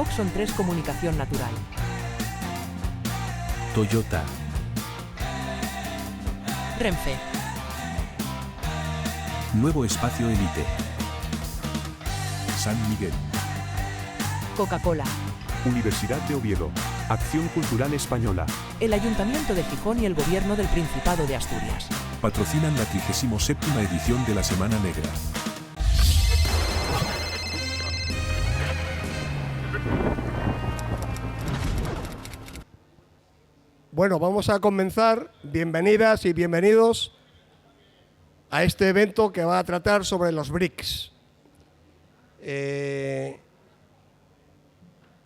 Oxon 3 Comunicación Natural. Toyota. Renfe. Nuevo Espacio Elite. San Miguel. Coca-Cola. Universidad de Oviedo. Acción Cultural Española. El Ayuntamiento de Gijón y el Gobierno del Principado de Asturias. Patrocinan la 37ª edición de la Semana Negra. Bueno, vamos a comenzar. Bienvenidas y bienvenidos a este evento que va a tratar sobre los BRICS.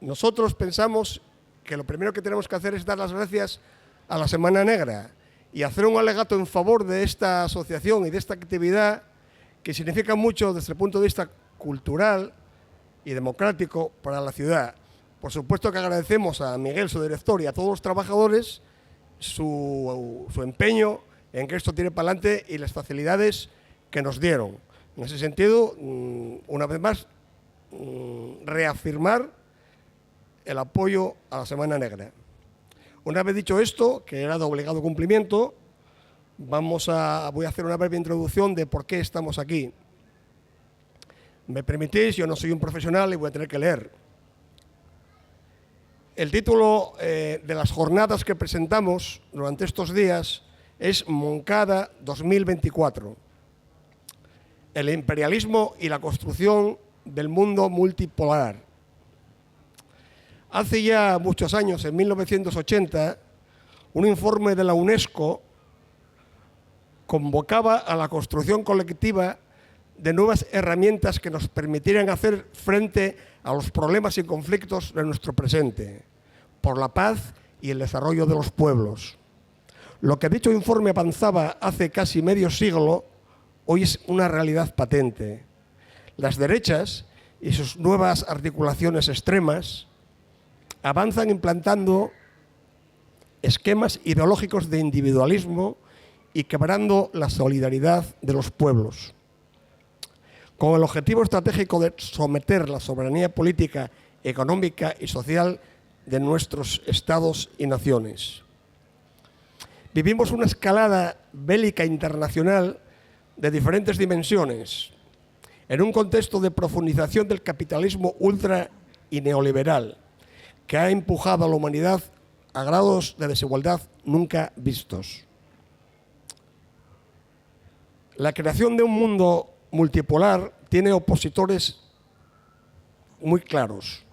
Nosotros pensamos que lo primero que tenemos que hacer es dar las gracias a la Semana Negra y hacer un alegato en favor de esta asociación y de esta actividad que significa mucho desde el punto de vista cultural y democrático para la ciudad. Por supuesto que agradecemos a Miguel, su director, y a todos los trabajadores su empeño en que esto tire para adelante y las facilidades que nos dieron. En ese sentido, una vez más, reafirmar el apoyo a la Semana Negra. Una vez dicho esto, que era de obligado cumplimiento, voy a hacer una breve introducción de por qué estamos aquí. Me permitís, yo no soy un profesional y voy a tener que leer. El título de las jornadas que presentamos durante estos días es Moncada 2024. El imperialismo y la construcción del mundo multipolar. Hace ya muchos años, en 1980, un informe de la UNESCO convocaba a la construcción colectiva de nuevas herramientas que nos permitieran hacer frente a los problemas y conflictos de nuestro presente, por la paz y el desarrollo de los pueblos. Lo que dicho informe avanzaba hace casi medio siglo, hoy es una realidad patente. Las derechas y sus nuevas articulaciones extremas avanzan implantando esquemas ideológicos de individualismo y quebrando la solidaridad de los pueblos, con el objetivo estratégico de someter la soberanía política, económica y social de nuestros estados y naciones. Vivimos una escalada bélica internacional de diferentes dimensiones, en un contexto de profundización del capitalismo ultra y neoliberal, que ha empujado a la humanidad a grados de desigualdad nunca vistos. La creación de un mundo multipolar tiene opositores muy claros.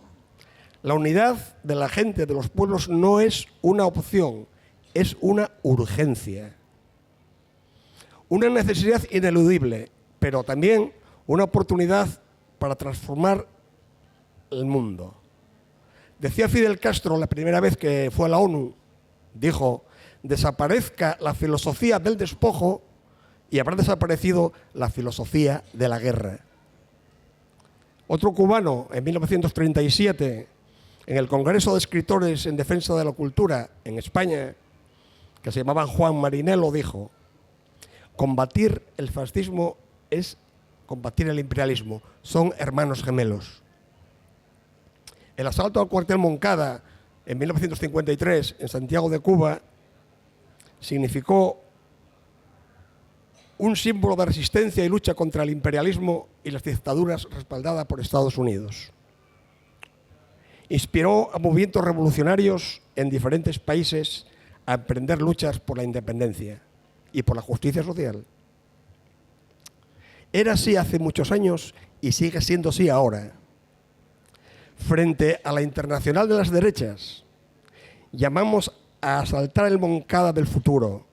La unidad de la gente, de los pueblos, no es una opción, es una urgencia. Una necesidad ineludible, pero también una oportunidad para transformar el mundo. Decía Fidel Castro la primera vez que fue a la ONU, dijo: desaparezca la filosofía del despojo y habrá desaparecido la filosofía de la guerra. Otro cubano, en 1937, en el Congreso de Escritores en Defensa de la Cultura en España, que se llamaban Juan Marinello, dijo: combatir el fascismo es combatir el imperialismo, son hermanos gemelos. El asalto al cuartel Moncada en 1953 en Santiago de Cuba significó un símbolo de resistencia y lucha contra el imperialismo y las dictaduras respaldada por Estados Unidos. Inspiró a movimientos revolucionarios en diferentes países a emprender luchas por la independencia y por la justicia social. Era así hace muchos años y sigue siendo así ahora. Frente a la internacional de las derechas, llamamos a asaltar el Moncada del futuro,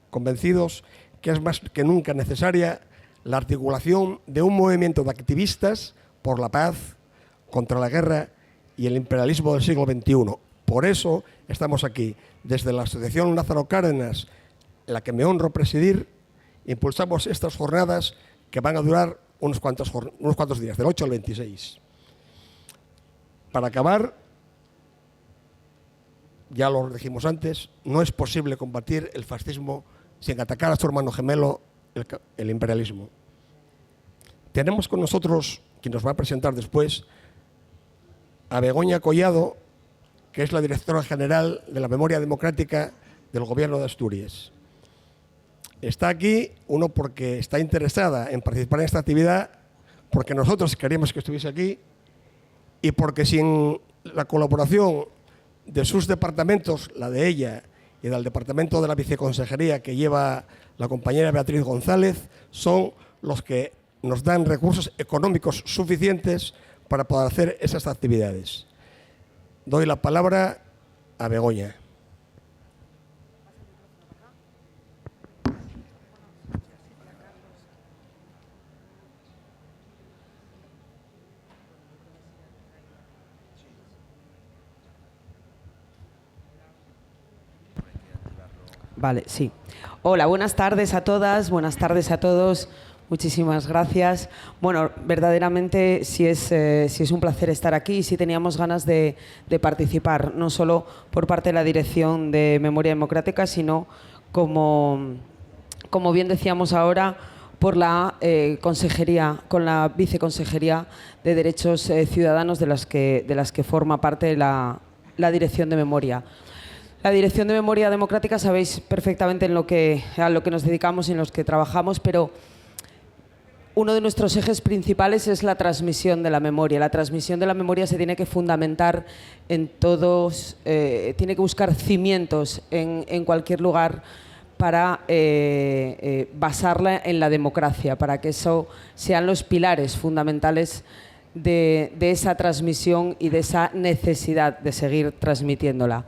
convencidos que es más que nunca necesaria la articulación de un movimiento de activistas por la paz, contra la guerra y el imperialismo del siglo XXI. Por eso estamos aquí. Desde la Asociación Lázaro Cárdenas, la que me honro presidir, impulsamos estas jornadas que van a durar unos cuantos días, del 8 al 26. Para acabar, ya lo dijimos antes, no es posible combatir el fascismo sin atacar a su hermano gemelo, el imperialismo. Tenemos con nosotros, quien nos va a presentar después, a Begoña Collado, que es la directora general de la Memoria Democrática del Gobierno de Asturias. Está aquí, uno, porque está interesada en participar en esta actividad, porque nosotros queríamos que estuviese aquí y porque sin la colaboración de sus departamentos, la de ella y del departamento de la viceconsejería que lleva la compañera Beatriz González, son los que nos dan recursos económicos suficientes para poder hacer esas actividades. Doy la palabra a Begoña. Vale, sí. Hola, buenas tardes a todas, buenas tardes a todos. Muchísimas gracias. Bueno, verdaderamente sí es un placer estar aquí y sí teníamos ganas de participar, no solo por parte de la Dirección de Memoria Democrática, sino como bien decíamos ahora, por la consejería, con la viceconsejería de Derechos Ciudadanos de las que forma parte la Dirección de Memoria. La Dirección de Memoria Democrática sabéis perfectamente a lo que nos dedicamos y en los que trabajamos, pero uno de nuestros ejes principales es la transmisión de la memoria. La transmisión de la memoria se tiene que fundamentar en todos, tiene que buscar cimientos en cualquier lugar para basarla en la democracia, para que eso sean los pilares fundamentales de esa transmisión y de esa necesidad de seguir transmitiéndola.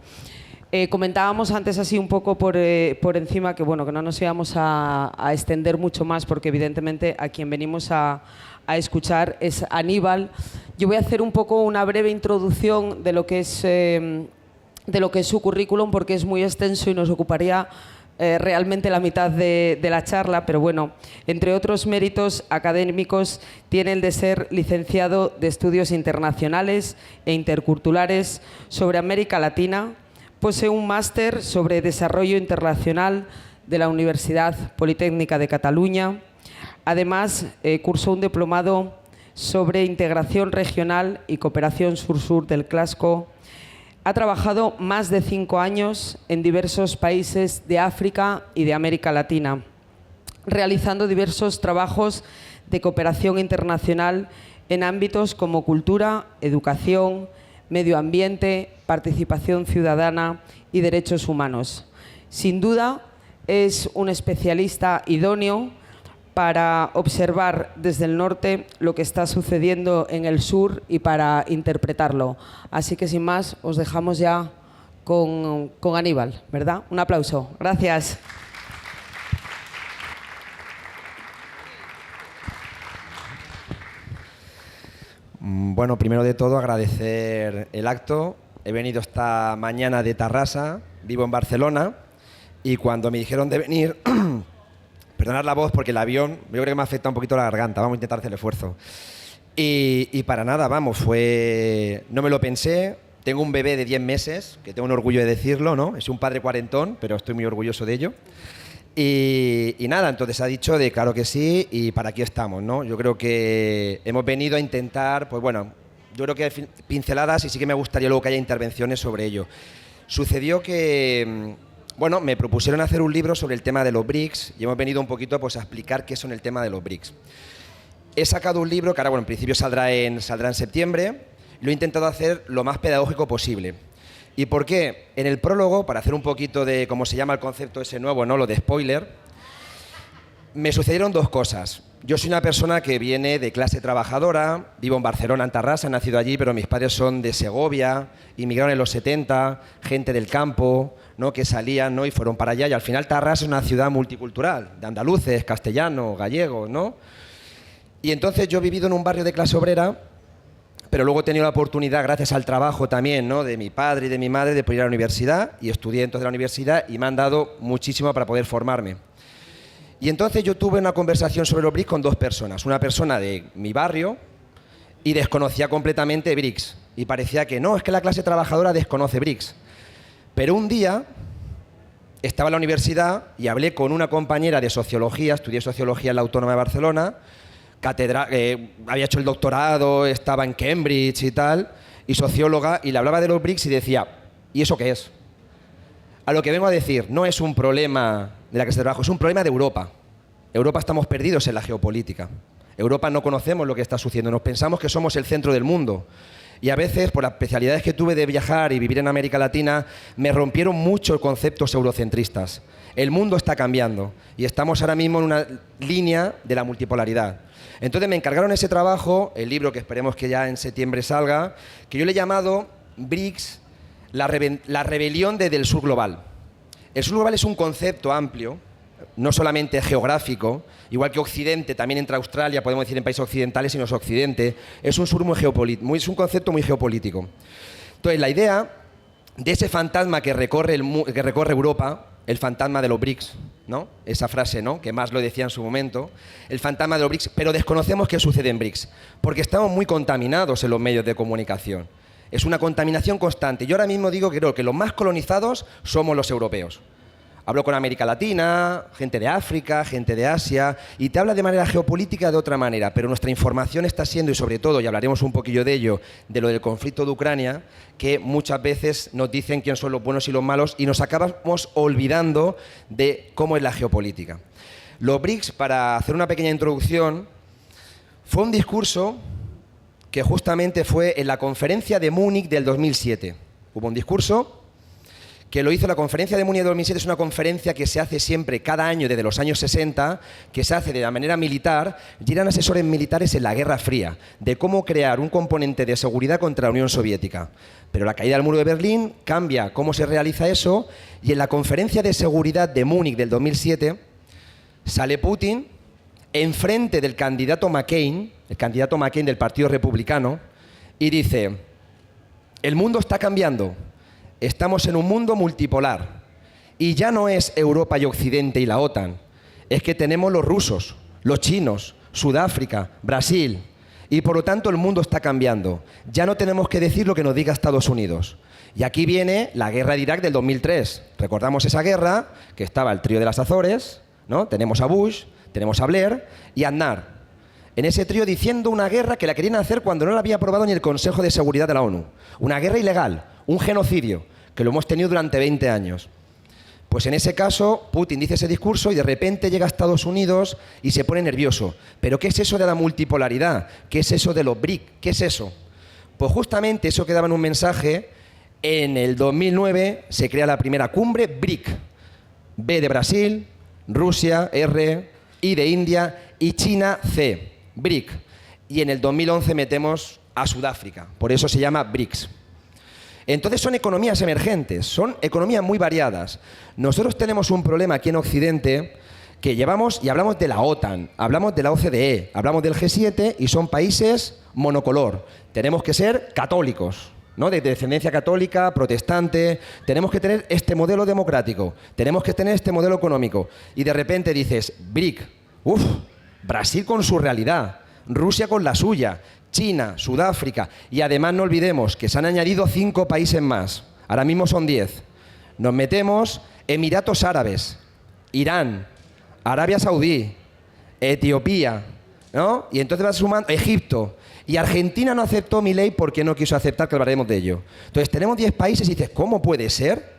Comentábamos antes así un poco por encima que bueno, que no nos íbamos a extender mucho más porque evidentemente a quien venimos a escuchar es Aníbal. Yo voy a hacer un poco una breve introducción de lo que es su currículum porque es muy extenso y nos ocuparía realmente la mitad de la charla, pero bueno, entre otros méritos académicos tiene el de ser licenciado de Estudios Internacionales e Interculturales sobre América Latina. Posee un máster sobre Desarrollo Internacional de la Universidad Politécnica de Cataluña. Además, cursó un diplomado sobre Integración Regional y Cooperación Sur-Sur del CLASCO. Ha trabajado más de 5 años en diversos países de África y de América Latina, realizando diversos trabajos de cooperación internacional en ámbitos como cultura, educación, medio ambiente, participación ciudadana y derechos humanos. Sin duda, es un especialista idóneo para observar desde el norte lo que está sucediendo en el sur y para interpretarlo. Así que, sin más, os dejamos ya con Aníbal, ¿verdad? Un aplauso. Gracias. Bueno, primero de todo agradecer el acto. He venido esta mañana de Tarrasa, vivo en Barcelona, y cuando me dijeron de venir, perdonad la voz porque el avión, yo creo que me afecta un poquito la garganta, vamos a intentar hacer el esfuerzo. Y para nada, vamos, no me lo pensé. Tengo un bebé de 10 meses, que tengo un orgullo de decirlo, ¿no? Es un padre cuarentón, pero estoy muy orgulloso de ello. Y nada, entonces ha dicho de claro que sí y para aquí estamos, ¿no? Yo creo que hemos venido a intentar, pues bueno, yo creo que hay pinceladas y sí que me gustaría luego que haya intervenciones sobre ello. Sucedió que, bueno, me propusieron hacer un libro sobre el tema de los BRICS y hemos venido un poquito pues a explicar qué son el tema de los BRICS. He sacado un libro que ahora, bueno, en principio saldrá en septiembre, lo he intentado hacer lo más pedagógico posible. ¿Y por qué? En el prólogo, para hacer un poquito de, cómo se llama el concepto ese nuevo, ¿no? Lo de spoiler, me sucedieron 2 cosas. Yo soy una persona que viene de clase trabajadora, vivo en Barcelona, en Tarrasa, he nacido allí, pero mis padres son de Segovia, inmigraron en los 70, gente del campo, ¿no? Que salían, ¿no? Y fueron para allá. Y al final Tarrasa es una ciudad multicultural, de andaluces, castellanos, gallegos, ¿no? Y entonces yo he vivido en un barrio de clase obrera, pero luego he tenido la oportunidad, gracias al trabajo también, ¿no? De mi padre y de mi madre, de poder ir a la universidad, y estudié entonces en la universidad y me han dado muchísimo para poder formarme. Y entonces yo tuve una conversación sobre los BRICS con 2 personas, una persona de mi barrio y desconocía completamente BRICS, y parecía que no, es que la clase trabajadora desconoce BRICS. Pero un día estaba en la universidad y hablé con una compañera de sociología, estudié sociología en la Autónoma de Barcelona, había hecho el doctorado, estaba en Cambridge y tal, y socióloga, y le hablaba de los BRICS y decía, ¿y eso qué es? A lo que vengo a decir, no es un problema de la clase de trabajo, es un problema de Europa. Europa estamos perdidos en la geopolítica. Europa no conocemos lo que está sucediendo, nos pensamos que somos el centro del mundo. Y a veces, por las especialidades que tuve de viajar y vivir en América Latina, me rompieron mucho conceptos eurocentristas. El mundo está cambiando y estamos ahora mismo en una línea de la multipolaridad. Entonces me encargaron ese trabajo, el libro que esperemos que ya en septiembre salga, que yo le he llamado BRICS, la rebelión del sur global. El sur global es un concepto amplio, no solamente geográfico, igual que Occidente, también entre Australia, podemos decir en países occidentales y no es Occidente, es un sur es un concepto muy geopolítico. Entonces, la idea de ese fantasma que recorre Europa, el fantasma de los BRICS, ¿no? Esa frase, ¿no?, que más lo decía en su momento, el fantasma de los BRICS, pero desconocemos qué sucede en BRICS, porque estamos muy contaminados en los medios de comunicación. Es una contaminación constante. Yo ahora mismo digo que creo que los más colonizados somos los europeos. Hablo con América Latina, gente de África, gente de Asia, y te habla de manera geopolítica de otra manera, pero nuestra información está siendo, y sobre todo, y hablaremos un poquillo de ello, de lo del conflicto de Ucrania, que muchas veces nos dicen quién son los buenos y los malos, y nos acabamos olvidando de cómo es la geopolítica. Los BRICS, para hacer una pequeña introducción, fue un discurso que justamente fue en la conferencia de Múnich del 2007. Hubo un discurso que lo hizo la conferencia de Múnich de 2007, es una conferencia que se hace siempre cada año desde los años 60, que se hace de la manera militar, y eran asesores militares en la Guerra Fría, de cómo crear un componente de seguridad contra la Unión Soviética. Pero la caída del muro de Berlín cambia cómo se realiza eso, y en la conferencia de seguridad de Múnich del 2007 sale Putin enfrente del candidato McCain, el candidato McCain del Partido Republicano, y dice: el mundo está cambiando. Estamos en un mundo multipolar y ya no es Europa y Occidente y la OTAN, es que tenemos los rusos, los chinos, Sudáfrica, Brasil, y por lo tanto el mundo está cambiando. Ya no tenemos que decir lo que nos diga Estados Unidos. Y aquí viene la guerra de Irak del 2003. Recordamos esa guerra, que estaba el trío de las Azores, ¿no? Tenemos a Bush, tenemos a Blair y a Aznar. En ese trío diciendo una guerra que la querían hacer cuando no la había aprobado ni el Consejo de Seguridad de la ONU. Una guerra ilegal, un genocidio, que lo hemos tenido durante 20 años. Pues en ese caso, Putin dice ese discurso y de repente llega a Estados Unidos y se pone nervioso. ¿Pero qué es eso de la multipolaridad? ¿Qué es eso de los BRICS? ¿Qué es eso? Pues justamente eso quedaba en un mensaje. En el 2009 se crea la primera cumbre BRIC. B de Brasil, Rusia, R, I de India y China, C. BRIC. Y en el 2011 metemos a Sudáfrica. Por eso se llama BRICS. Entonces son economías emergentes, son economías muy variadas. Nosotros tenemos un problema aquí en Occidente que llevamos, y hablamos de la OTAN, hablamos de la OCDE, hablamos del G7 y son países monocolor. Tenemos que ser católicos, ¿no? De descendencia católica, protestante, tenemos que tener este modelo democrático, tenemos que tener este modelo económico. Y de repente dices, BRIC, Brasil con su realidad, Rusia con la suya, China, Sudáfrica, y además no olvidemos que se han añadido 5 países más, ahora mismo son 10. Nos metemos Emiratos Árabes, Irán, Arabia Saudí, Etiopía, ¿no? Y entonces vas sumando Egipto, y Argentina no aceptó mi ley porque no quiso aceptar, que hablaremos de ello. Entonces tenemos 10 países y dices, ¿cómo puede ser?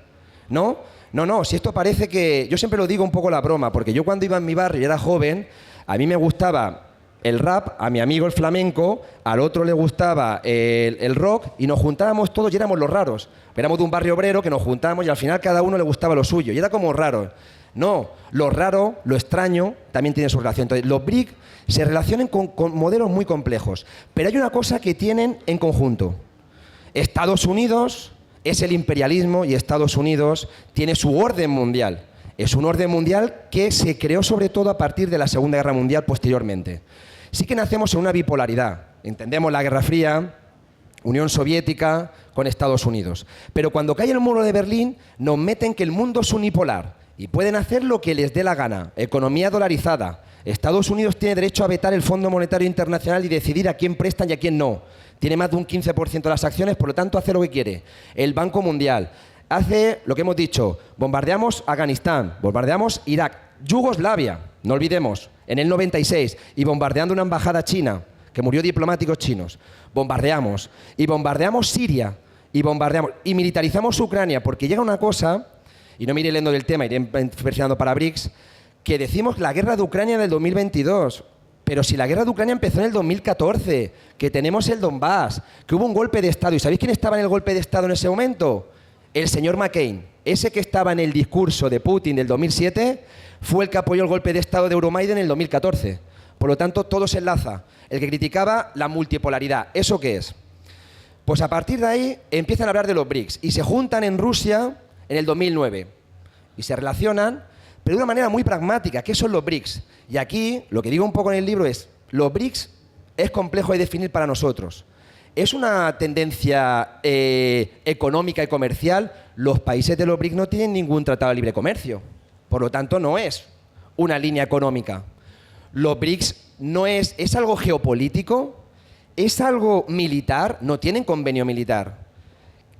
¿No? No, si esto parece que... Yo siempre lo digo un poco la broma, porque yo cuando iba en mi barrio y era joven, a mí me gustaba el rap, a mi amigo el flamenco, al otro le gustaba el rock, y nos juntábamos todos y éramos los raros. Éramos de un barrio obrero que nos juntábamos y al final cada uno le gustaba lo suyo, y era como raro. No, lo raro, lo extraño, también tiene su relación. Entonces, los BRIC se relacionan con modelos muy complejos, pero hay una cosa que tienen en conjunto. Estados Unidos es el imperialismo y Estados Unidos tiene su orden mundial. Es un orden mundial que se creó sobre todo a partir de la Segunda Guerra Mundial posteriormente. Sí que nacemos en una bipolaridad. Entendemos la Guerra Fría, Unión Soviética con Estados Unidos. Pero cuando cae el muro de Berlín nos meten que el mundo es unipolar y pueden hacer lo que les dé la gana. Economía dolarizada. Estados Unidos tiene derecho a vetar el Fondo Monetario Internacional y decidir a quién prestan y a quién no. Tiene más de un 15% de las acciones, por lo tanto hace lo que quiere. El Banco Mundial hace lo que hemos dicho, bombardeamos Afganistán, bombardeamos Irak, Yugoslavia, no olvidemos, en el 96, y bombardeando una embajada china, que murió diplomáticos chinos. Bombardeamos. Y bombardeamos Siria. Y bombardeamos. Y militarizamos Ucrania. Porque llega una cosa, y no me iré leyendo del tema, iré perfeccionando para BRICS, que decimos la guerra de Ucrania del 2022. Pero si la guerra de Ucrania empezó en el 2014, que tenemos el Donbass, que hubo un golpe de Estado. ¿Y sabéis quién estaba en el golpe de Estado en ese momento? El señor McCain. Ese que estaba en el discurso de Putin del 2007 fue el que apoyó el golpe de Estado de Euromaidan en el 2014. Por lo tanto, todo se enlaza. El que criticaba la multipolaridad. ¿Eso qué es? Pues a partir de ahí empiezan a hablar de los BRICS y se juntan en Rusia en el 2009 y se relacionan, pero de una manera muy pragmática. ¿Qué son los BRICS? Y aquí, lo que digo un poco en el libro es, los BRICS es complejo de definir para nosotros. ¿Es una tendencia económica y comercial? Los países de los BRICS no tienen ningún tratado de libre comercio. Por lo tanto, no es una línea económica. Los BRICS no es algo geopolítico, es algo militar, no tienen convenio militar.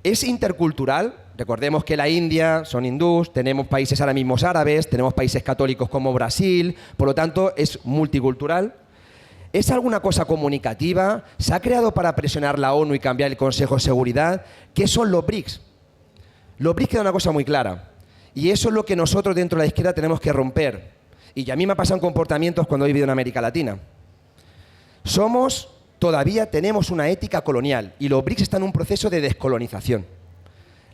Es intercultural. Recordemos que la India son hindús, tenemos países ahora mismos árabes, tenemos países católicos como Brasil, por lo tanto es multicultural. ¿Es alguna cosa comunicativa? ¿Se ha creado para presionar la ONU y cambiar el Consejo de Seguridad? ¿Qué son los BRICS? Los BRICS queda una cosa muy clara, y eso es lo que nosotros dentro de la izquierda tenemos que romper. Y a mí me ha pasado en comportamientos cuando he vivido en América Latina. Todavía tenemos una ética colonial, y los BRICS están en un proceso de descolonización.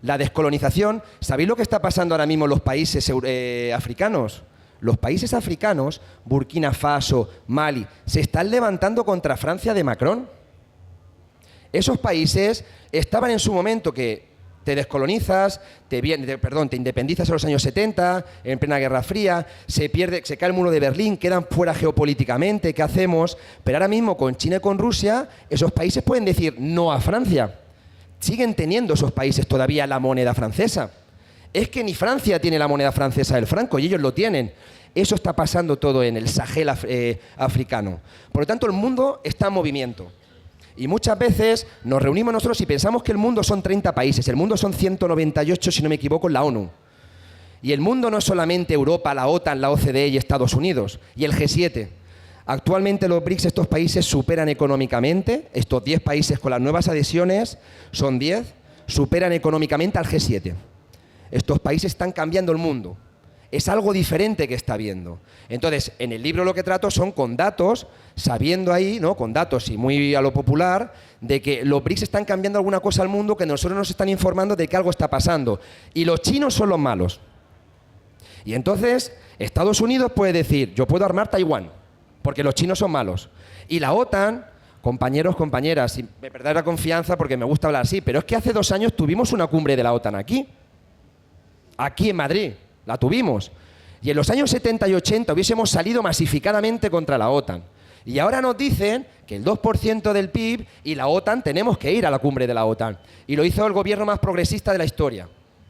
La descolonización, ¿sabéis lo que está pasando ahora mismo en los países africanos? Los países africanos, Burkina Faso, Mali, se están levantando contra Francia de Macron. Esos países estaban en su momento que te descolonizas, te independizas en los años 70, en plena Guerra Fría, se cae el muro de Berlín, quedan fuera geopolíticamente, ¿qué hacemos? Pero ahora mismo con China y con Rusia, esos países pueden decir no a Francia. Siguen teniendo esos países todavía la moneda francesa. Es que ni Francia tiene la moneda francesa del franco y ellos lo tienen. Eso está pasando todo en el Sahel africano. Por lo tanto, el mundo está en movimiento. Y muchas veces nos reunimos nosotros y pensamos que el mundo son 30 países. El mundo son 198, si no me equivoco, en la ONU. Y el mundo no es solamente Europa, la OTAN, la OCDE y Estados Unidos. Y el G7. Actualmente los BRICS, estos países superan económicamente, estos 10 países con las nuevas adhesiones, son 10, superan económicamente al G7. Estos países están cambiando el mundo. Es algo diferente que está viendo. Entonces, en el libro lo que trato son con datos, sabiendo ahí, ¿no?, con datos y muy a lo popular, de que los BRICS están cambiando alguna cosa al mundo, que nosotros nos están informando de que algo está pasando. Y los chinos son los malos. Y entonces, Estados Unidos puede decir, yo puedo armar Taiwán, porque los chinos son malos. Y la OTAN, compañeros, compañeras, y me perdón la confianza porque me gusta hablar así, pero es que hace 2 años tuvimos una cumbre de la OTAN aquí en Madrid, la tuvimos. Y en los años 70 y 80 hubiésemos salido masificadamente contra la OTAN. Y ahora nos dicen que el 2% del PIB y la OTAN tenemos que ir a la cumbre de la OTAN. Y lo hizo el gobierno más progresista de la historia.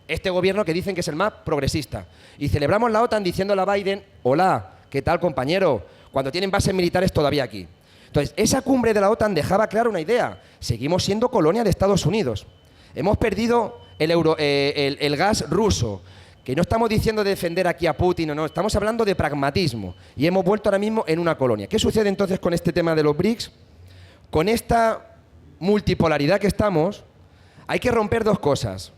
Este gobierno que dicen que es el más progresista. Y celebramos la OTAN diciéndole a Biden, hola, ¿qué tal, compañero? Cuando tienen bases militares todavía aquí. Entonces, esa cumbre de la OTAN dejaba clara una idea. Seguimos siendo colonia de Estados Unidos. Hemos perdido el gas ruso. Que no estamos diciendo de defender aquí a Putin o no, estamos hablando de pragmatismo. Y hemos vuelto ahora mismo en una colonia. ¿Qué sucede entonces con este tema de los BRICS? Con esta multipolaridad que estamos, hay que romper 2 cosas.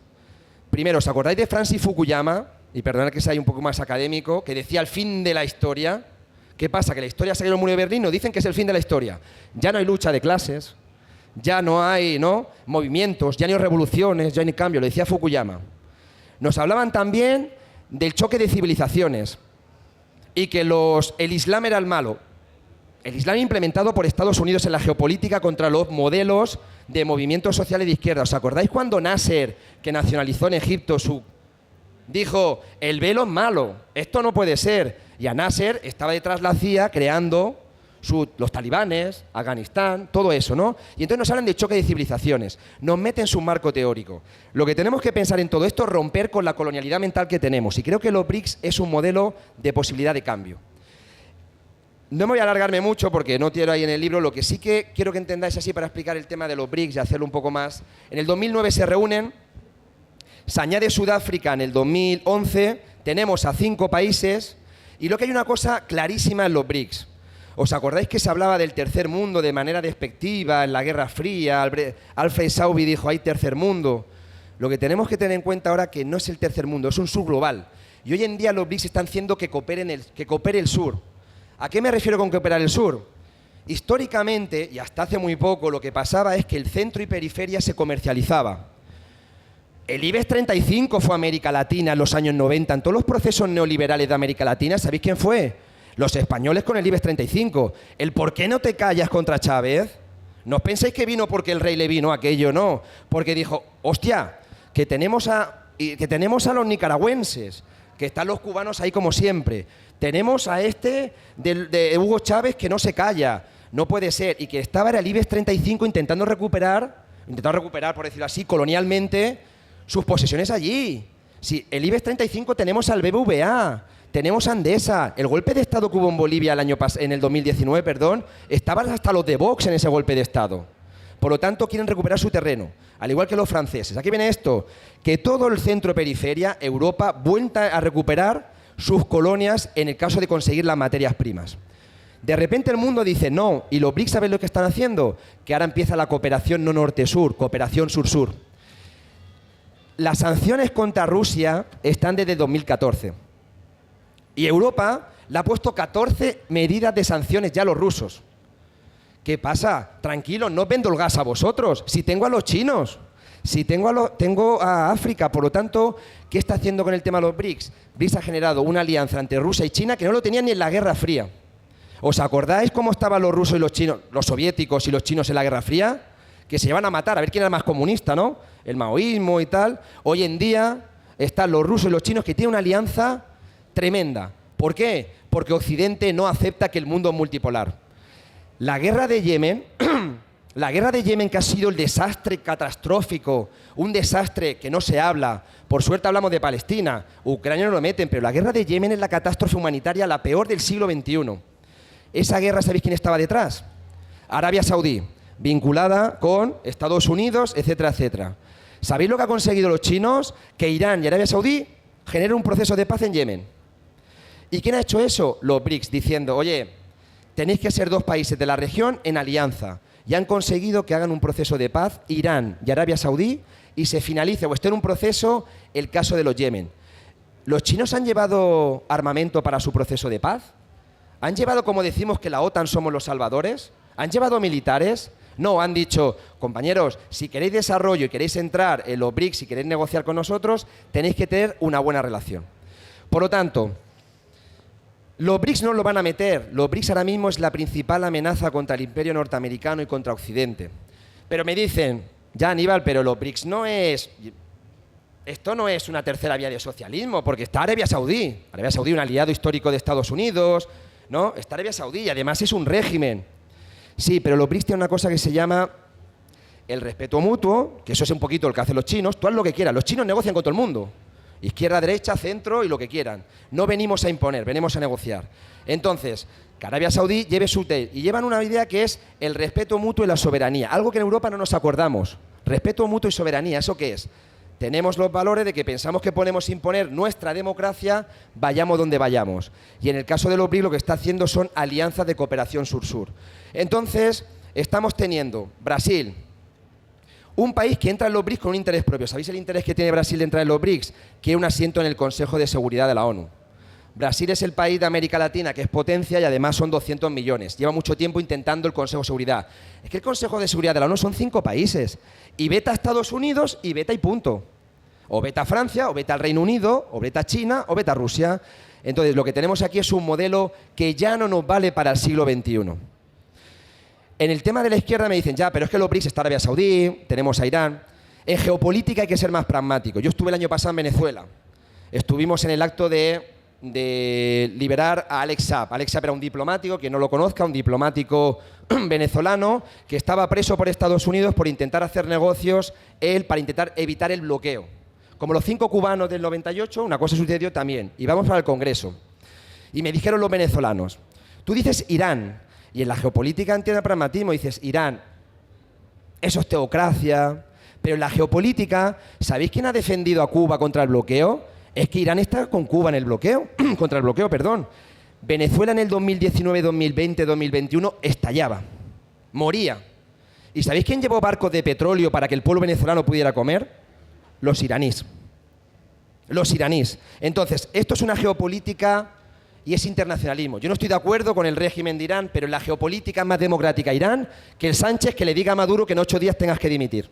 Primero, ¿os acordáis de Francis Fukuyama? Y perdonad que sea un poco más académico, que decía el fin de la historia. ¿Qué pasa? Que la historia se ha ido al muro de Berlín, nos dicen que es el fin de la historia. Ya no hay lucha de clases, ya no hay movimientos, ya no hay revoluciones, ya no hay cambio, lo decía Fukuyama. Nos hablaban también del choque de civilizaciones y que el Islam era el malo. El Islam implementado por Estados Unidos en la geopolítica contra los modelos de movimientos sociales de izquierda. ¿Os acordáis cuando Nasser, que nacionalizó en Egipto, dijo, el velo es malo, esto no puede ser? Y a Nasser estaba detrás la CIA creando los talibanes, Afganistán, todo eso, ¿no? Y entonces nos hablan de choque de civilizaciones, nos meten en su marco teórico. Lo que tenemos que pensar en todo esto es romper con la colonialidad mental que tenemos. Y creo que los BRICS es un modelo de posibilidad de cambio. No me voy a alargarme mucho porque no quiero ahí en el libro. Lo que sí que quiero que entendáis así para explicar el tema de los BRICS y hacerlo un poco más. En el 2009 se reúnen, se añade Sudáfrica en el 2011, tenemos a 5 países y lo que hay una cosa clarísima en los BRICS. ¿Os acordáis que se hablaba del tercer mundo de manera despectiva en la Guerra Fría? Alfred Sauby dijo, hay tercer mundo. Lo que tenemos que tener en cuenta ahora que no es el tercer mundo, es un sur global. Y hoy en día los BRICS están haciendo que coopere el sur. ¿A qué me refiero con cooperar el sur? Históricamente, y hasta hace muy poco, lo que pasaba es que el centro y periferia se comercializaba. El IBEX 35 fue a América Latina en los años 90. En todos los procesos neoliberales de América Latina, ¿sabéis quién fue? Los españoles con el IBEX 35. El ¿por qué no te callas contra Chávez? No penséis que vino porque el rey le vino aquello, no. Porque dijo, hostia, que tenemos a los nicaragüenses, que están los cubanos ahí como siempre. Tenemos a de Hugo Chávez que no se calla. No puede ser. Y que estaba el IBEX 35 intentando recuperar, por decirlo así, colonialmente, sus posesiones allí. Sí, el IBEX 35 tenemos al BBVA, tenemos a Endesa. El golpe de Estado que hubo en Bolivia en el 2019, perdón, estaban hasta los de Vox en ese golpe de Estado. Por lo tanto, quieren recuperar su terreno, al igual que los franceses. Aquí viene esto, que todo el centro-periferia, Europa, vuelta a recuperar sus colonias en el caso de conseguir las materias primas. De repente el mundo dice no, y los BRICS, ¿saben lo que están haciendo? Que ahora empieza la cooperación no norte-sur, cooperación sur-sur. Las sanciones contra Rusia están desde 2014. Y Europa le ha puesto 14 medidas de sanciones ya a los rusos. ¿Qué pasa? Tranquilos, no vendo el gas a vosotros, si tengo a los chinos, si tengo a África. Por lo tanto, ¿qué está haciendo con el tema de los BRICS? BRICS ha generado una alianza entre Rusia y China que no lo tenían ni en la Guerra Fría. ¿Os acordáis cómo estaban los rusos y los chinos, los soviéticos y los chinos en la Guerra Fría? Que se llevan a matar, a ver quién era más comunista, ¿no? El maoísmo y tal. Hoy en día están los rusos y los chinos que tienen una alianza tremenda. ¿Por qué? Porque Occidente no acepta que el mundo es multipolar. La guerra de Yemen, que ha sido el desastre catastrófico, un desastre que no se habla, por suerte hablamos de Palestina, Ucrania no lo meten, pero la guerra de Yemen es la catástrofe humanitaria, la peor del siglo XXI. Esa guerra, ¿sabéis quién estaba detrás? Arabia Saudí, vinculada con Estados Unidos, etcétera, etcétera. ¿Sabéis lo que han conseguido los chinos? Que Irán y Arabia Saudí generen un proceso de paz en Yemen. ¿Y quién ha hecho eso? Los BRICS, diciendo, oye, tenéis que ser dos países de la región en alianza. Y han conseguido que hagan un proceso de paz Irán y Arabia Saudí y se finalice o esté en un proceso el caso de los Yemen. ¿Los chinos han llevado armamento para su proceso de paz? ¿Han llevado, como decimos, que la OTAN somos los salvadores? ¿Han llevado militares? No, han dicho, compañeros, si queréis desarrollo y queréis entrar en los BRICS y queréis negociar con nosotros, tenéis que tener una buena relación. Por lo tanto, los BRICS no lo van a meter. Los BRICS ahora mismo es la principal amenaza contra el imperio norteamericano y contra Occidente. Pero me dicen, ya Aníbal, pero los BRICS no es... Esto no es una tercera vía de socialismo, porque está Arabia Saudí. Arabia Saudí, un aliado histórico de Estados Unidos, ¿no? Está Arabia Saudí y además es un régimen. Sí, pero los BRICS tienen una cosa que se llama el respeto mutuo, que eso es un poquito lo que hacen los chinos. Tú haz lo que quieras. Los chinos negocian con todo el mundo. Izquierda, derecha, centro y lo que quieran. No venimos a imponer, venimos a negociar. Entonces, que Arabia Saudí lleve su TEL y llevan una idea que es el respeto mutuo y la soberanía. Algo que en Europa no nos acordamos. Respeto mutuo y soberanía, ¿eso qué es? Tenemos los valores de que pensamos que podemos imponer nuestra democracia, vayamos donde vayamos. Y en el caso de los BRICS lo que está haciendo son alianzas de cooperación sur-sur. Entonces, estamos teniendo Brasil, un país que entra en los BRICS con un interés propio. ¿Sabéis el interés que tiene Brasil de entrar en los BRICS? Quiere un asiento en el Consejo de Seguridad de la ONU. Brasil es el país de América Latina que es potencia y además son 200 millones. Lleva mucho tiempo intentando el Consejo de Seguridad. Es que el Consejo de Seguridad de la ONU son 5 países. Y veta a Estados Unidos y veta y punto. O veta a Francia, o veta al Reino Unido, o veta a China, o veta a Rusia. Entonces, lo que tenemos aquí es un modelo que ya no nos vale para el siglo XXI. En el tema de la izquierda me dicen, ya, pero es que los BRICS está Arabia Saudí, tenemos a Irán. En geopolítica hay que ser más pragmático. Yo estuve el año pasado en Venezuela. Estuvimos en el acto de liberar a Alex Saab. Alex Saab era un diplomático, quien no lo conozca, un diplomático venezolano que estaba preso por Estados Unidos por intentar hacer negocios, para intentar evitar el bloqueo. Como los 5 cubanos del 98, una cosa sucedió también. Y vamos para el Congreso. Y me dijeron los venezolanos, tú dices Irán, y en la geopolítica entiende el pragmatismo, dices Irán, eso es teocracia, pero en la geopolítica, ¿sabéis quién ha defendido a Cuba contra el bloqueo? Es que Irán está con Cuba en el bloqueo, contra el bloqueo, perdón. Venezuela en el 2019, 2020, 2021 estallaba, moría. ¿Y sabéis quién llevó barcos de petróleo para que el pueblo venezolano pudiera comer? Los iraníes. Los iraníes. Entonces, esto es una geopolítica y es internacionalismo. Yo no estoy de acuerdo con el régimen de Irán, pero en la geopolítica es más democrática Irán que el Sánchez que le diga a Maduro que en 8 días tengas que dimitir.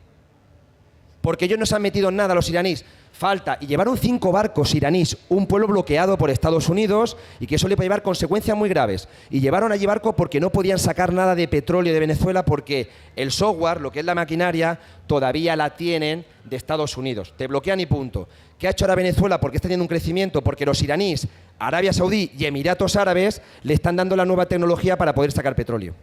Porque ellos no se han metido en nada, los iraníes. Falta, y llevaron 5 barcos iraníes, un pueblo bloqueado por Estados Unidos, y que eso le puede llevar consecuencias muy graves. Y llevaron allí barcos porque no podían sacar nada de petróleo de Venezuela porque el software, lo que es la maquinaria, todavía la tienen de Estados Unidos. Te bloquean y punto. ¿Qué ha hecho ahora Venezuela? Porque está teniendo un crecimiento, porque los iraníes, Arabia Saudí y Emiratos Árabes le están dando la nueva tecnología para poder sacar petróleo.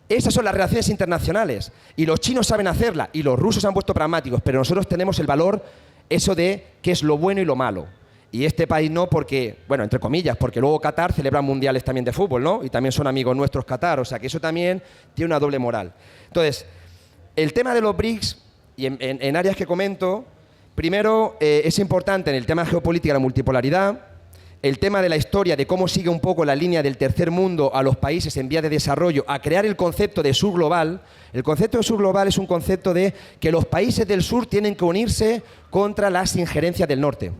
Esas son las relaciones internacionales. Y los chinos saben hacerla, y los rusos se han puesto pragmáticos, pero nosotros tenemos el valor, eso de qué es lo bueno y lo malo. Y este país no porque, bueno, entre comillas, porque luego Qatar celebra mundiales también de fútbol, ¿no? Y también son amigos nuestros Qatar, o sea que eso también tiene una doble moral. Entonces, el tema de los BRICS, y en áreas que comento, primero es importante en el tema de geopolítica la multipolaridad, el tema de la historia, de cómo sigue un poco la línea del tercer mundo a los países en vías de desarrollo, a crear el concepto de sur global. El concepto de sur global es un concepto de que los países del sur tienen que unirse contra las injerencias del norte.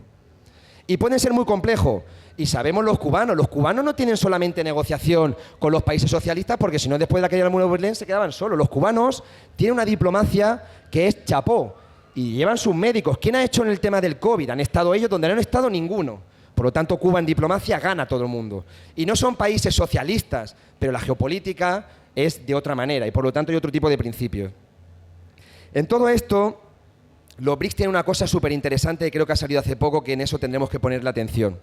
Y pueden ser muy complejos. Y sabemos los cubanos no tienen solamente negociación con los países socialistas, porque si no después de la caída del muro de Berlín se quedaban solos. Los cubanos tienen una diplomacia que es chapó. Y llevan sus médicos. ¿Quién ha hecho en el tema del COVID? Han estado ellos donde no han estado ninguno. Por lo tanto, Cuba en diplomacia gana a todo el mundo. Y no son países socialistas, pero la geopolítica es de otra manera y por lo tanto hay otro tipo de principios. En todo esto, los BRICS tienen una cosa súper interesante que creo que ha salido hace poco, que en eso tendremos que ponerle atención.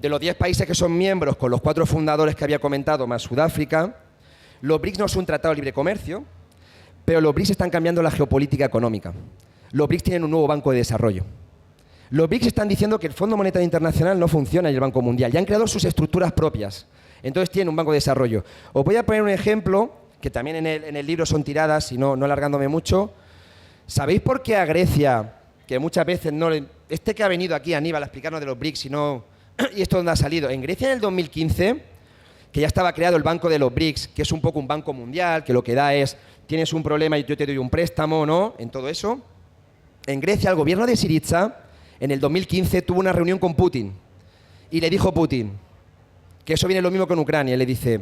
De los 10 países que son miembros, con los 4 fundadores que había comentado, más Sudáfrica, los BRICS no es un tratado de libre comercio, pero los BRICS están cambiando la geopolítica económica. Los BRICS tienen un nuevo banco de desarrollo. Los BRICS están diciendo que el Fondo Monetario Internacional no funciona y el Banco Mundial. Ya han creado sus estructuras propias. Entonces tienen un banco de desarrollo. Os voy a poner un ejemplo, que también en el libro son tiradas, y no alargándome mucho. ¿Sabéis por qué a Grecia, que muchas veces no le... Este que ha venido aquí, Aníbal, a explicarnos de los BRICS y esto dónde ha salido? En Grecia en el 2015, que ya estaba creado el banco de los BRICS, que es un poco un banco mundial, que lo que da es, tienes un problema y yo te doy un préstamo, ¿no? En todo eso. En Grecia, el gobierno de Syriza, en el 2015 tuvo una reunión con Putin y le dijo Putin, que eso viene lo mismo con Ucrania, y le dice,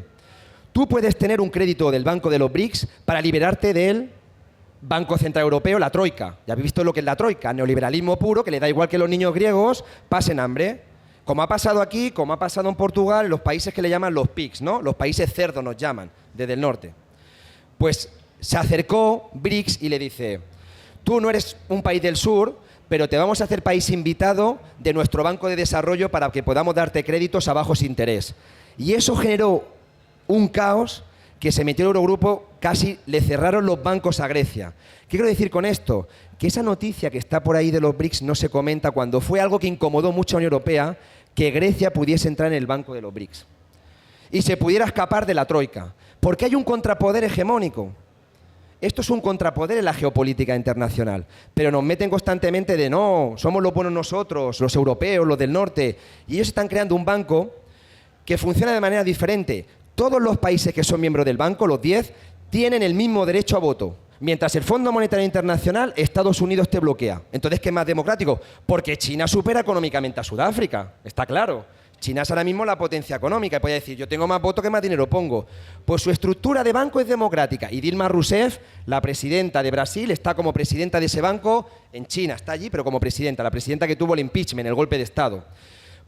tú puedes tener un crédito del Banco de los BRICS para liberarte del Banco Central Europeo, la Troika. Ya habéis visto lo que es la Troika, neoliberalismo puro, que le da igual que los niños griegos pasen hambre. Como ha pasado aquí, como ha pasado en Portugal, los países que le llaman los PIGS, ¿no? Los países cerdos nos llaman, desde el norte. Pues se acercó BRICS y le dice, tú no eres un país del sur, pero te vamos a hacer país invitado de nuestro banco de desarrollo para que podamos darte créditos a bajos interés. Y eso generó un caos que se metió el Eurogrupo, casi le cerraron los bancos a Grecia. ¿Qué quiero decir con esto? Que esa noticia que está por ahí de los BRICS no se comenta cuando fue algo que incomodó mucho a la Unión Europea, que Grecia pudiese entrar en el banco de los BRICS y se pudiera escapar de la Troika. Porque hay un contrapoder hegemónico. Esto es un contrapoder en la geopolítica internacional, pero nos meten constantemente de no, somos los buenos nosotros, los europeos, los del norte, y ellos están creando un banco que funciona de manera diferente. Todos los países que son miembros del banco, los 10, tienen el mismo derecho a voto, mientras el Fondo Monetario Internacional, Estados Unidos te bloquea. Entonces, ¿qué es más democrático? Porque China supera económicamente a Sudáfrica, está claro. China es ahora mismo la potencia económica y puede decir, yo tengo más votos que más dinero pongo. Pues su estructura de banco es democrática y Dilma Rousseff, la presidenta de Brasil, está como presidenta de ese banco en China, está allí, pero como presidenta, la presidenta que tuvo el impeachment, el golpe de Estado.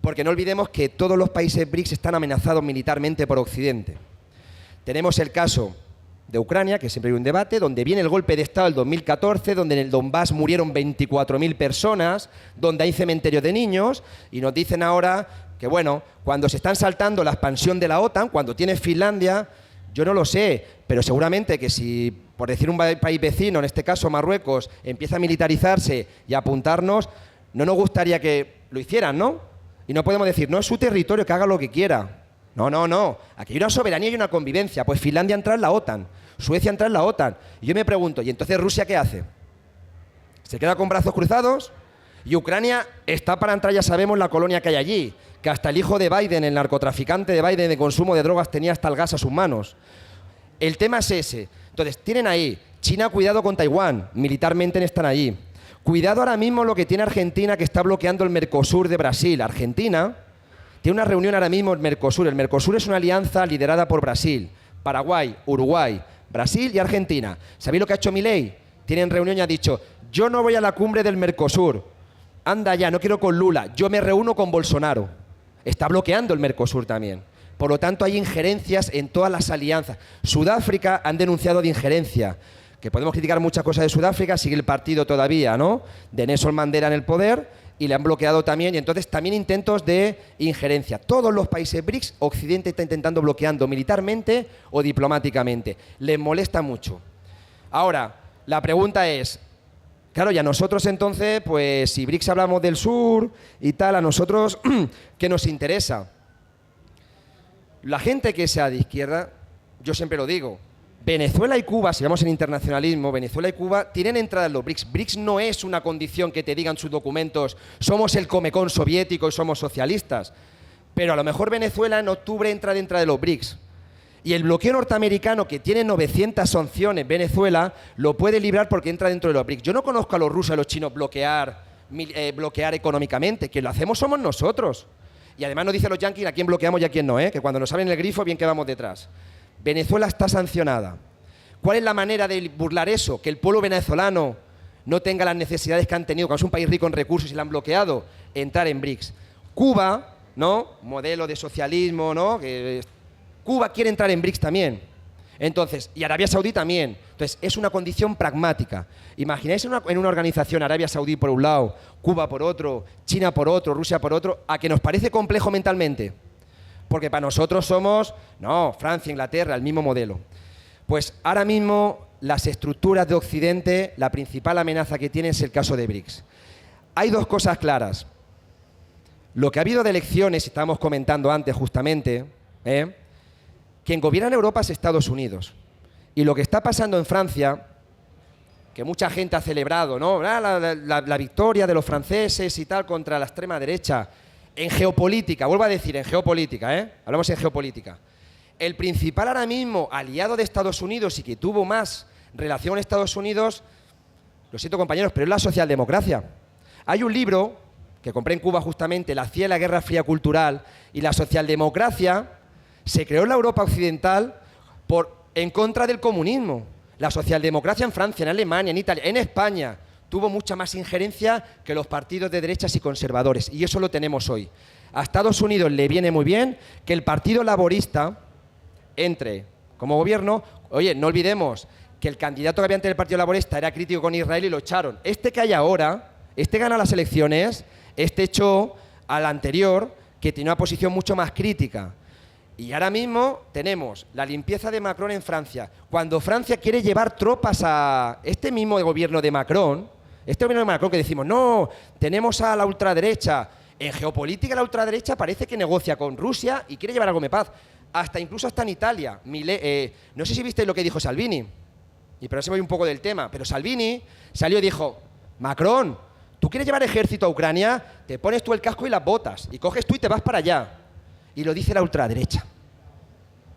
Porque no olvidemos que todos los países BRICS están amenazados militarmente por Occidente. Tenemos el caso de Ucrania, que siempre hay un debate, donde viene el golpe de Estado del 2014, donde en el Donbass murieron 24.000 personas, donde hay cementerios de niños, y nos dicen ahora que bueno, cuando se están saltando la expansión de la OTAN, cuando tiene Finlandia, yo no lo sé, pero seguramente que si, por decir un país vecino, en este caso Marruecos, empieza a militarizarse y a apuntarnos, no nos gustaría que lo hicieran, ¿no? Y no podemos decir, no es su territorio, que haga lo que quiera. No. Aquí hay una soberanía y una convivencia. Pues Finlandia entra en la OTAN, Suecia entra en la OTAN. Y yo me pregunto, ¿y entonces Rusia qué hace? ¿Se queda con brazos cruzados? Y Ucrania está para entrar, ya sabemos, la colonia que hay allí, que hasta el hijo de Biden, el narcotraficante de Biden de consumo de drogas, tenía hasta el gas a sus manos. El tema es ese. Entonces, tienen ahí, China, cuidado con Taiwán, militarmente están allí. Cuidado ahora mismo lo que tiene Argentina, que está bloqueando el Mercosur de Brasil. Argentina tiene una reunión ahora mismo en Mercosur. El Mercosur es una alianza liderada por Brasil, Paraguay, Uruguay, Brasil y Argentina. ¿Sabéis lo que ha hecho Milei? Tienen reunión y ha dicho, yo no voy a la cumbre del Mercosur. Anda ya, no quiero con Lula, yo me reúno con Bolsonaro. Está bloqueando el Mercosur también. Por lo tanto, hay injerencias en todas las alianzas. Sudáfrica han denunciado de injerencia. Que podemos criticar muchas cosas de Sudáfrica, sigue el partido todavía, ¿no?, de Nelson Mandela en el poder, y le han bloqueado también, y entonces también intentos de injerencia. Todos los países BRICS, Occidente está intentando bloqueando militarmente o diplomáticamente. Les molesta mucho. Ahora, la pregunta es, claro, y a nosotros entonces, pues si BRICS hablamos del sur y tal, a nosotros, ¿qué nos interesa? La gente que sea de izquierda, yo siempre lo digo, Venezuela y Cuba, si vamos en internacionalismo, Venezuela y Cuba tienen entrada en los BRICS. BRICS no es una condición que te digan sus documentos, somos el comecón soviético y somos socialistas. Pero a lo mejor Venezuela en octubre entra dentro de los BRICS. Y el bloqueo norteamericano, que tiene 900 sanciones, Venezuela, lo puede librar porque entra dentro de los BRICS. Yo no conozco a los rusos y a los chinos bloquear económicamente, que lo hacemos somos nosotros. Y además nos dicen los yanquis a quién bloqueamos y a quién no, que cuando nos abren el grifo, bien que vamos detrás. Venezuela está sancionada. ¿Cuál es la manera de burlar eso? Que el pueblo venezolano no tenga las necesidades que han tenido, cuando es un país rico en recursos y la han bloqueado, entrar en BRICS. Cuba, ¿no?, modelo de socialismo, ¿no?, Cuba quiere entrar en BRICS también. Entonces, y Arabia Saudí también. Entonces, es una condición pragmática. Imagináis en una organización Arabia Saudí por un lado, Cuba por otro, China por otro, Rusia por otro, a que nos parece complejo mentalmente. Porque para nosotros somos, no, Francia, Inglaterra, el mismo modelo. Pues ahora mismo las estructuras de Occidente, la principal amenaza que tienen es el caso de BRICS. Hay dos cosas claras. Lo que ha habido de elecciones, estábamos comentando antes justamente, quien gobierna en Europa es Estados Unidos. Y lo que está pasando en Francia, que mucha gente ha celebrado, ¿no?, la victoria de los franceses y tal contra la extrema derecha, en geopolítica, vuelvo a decir, en geopolítica, hablamos en geopolítica. El principal ahora mismo aliado de Estados Unidos y que tuvo más relación con Estados Unidos, lo siento compañeros, pero es la socialdemocracia. Hay un libro que compré en Cuba justamente, La CIA y la Guerra Fría Cultural, y la socialdemocracia se creó en la Europa occidental en contra del comunismo. La socialdemocracia en Francia, en Alemania, en Italia, en España, tuvo mucha más injerencia que los partidos de derechas y conservadores, y eso lo tenemos hoy. A Estados Unidos le viene muy bien que el Partido Laborista entre como gobierno. Oye, no olvidemos que el candidato que había ante el Partido Laborista era crítico con Israel y lo echaron. Este que hay ahora, este gana las elecciones, este echó al anterior, que tiene una posición mucho más crítica. Y ahora mismo tenemos la limpieza de Macron en Francia. Cuando Francia quiere llevar tropas a este mismo gobierno de Macron, que decimos, no, tenemos a la ultraderecha. En geopolítica la ultraderecha parece que negocia con Rusia y quiere llevar algo de paz. Incluso hasta en Italia. No sé si visteis lo que dijo Salvini, pero se me voy un poco del tema, pero Salvini salió y dijo, Macron, ¿tú quieres llevar ejército a Ucrania? Te pones tú el casco y las botas, y coges tú y te vas para allá. Y lo dice la ultraderecha.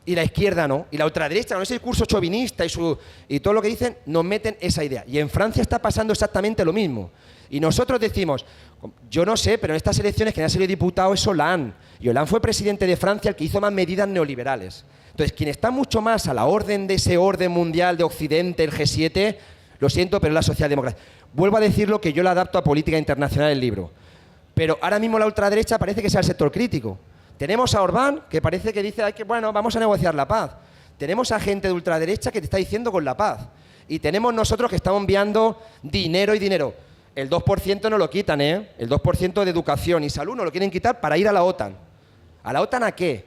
Y la izquierda no. Y la ultraderecha, con ese discurso chauvinista y todo lo que dicen, nos meten esa idea. Y en Francia está pasando exactamente lo mismo. Y nosotros decimos, yo no sé, pero en estas elecciones quien ha sido diputado es Hollande. Y Hollande fue presidente de Francia, el que hizo más medidas neoliberales. Entonces, quien está mucho más a la orden de ese orden mundial de Occidente, el G7, lo siento, pero es la socialdemocracia. Vuelvo a decirlo, que yo lo adapto a política internacional el libro. Pero ahora mismo la ultraderecha parece que sea el sector crítico. Tenemos a Orbán, que parece que dice, bueno, vamos a negociar la paz. Tenemos a gente de ultraderecha que te está diciendo con la paz. Y tenemos nosotros que estamos enviando dinero y dinero. El 2% no lo quitan, El 2% de educación y salud no lo quieren quitar para ir a la OTAN. ¿A la OTAN a qué?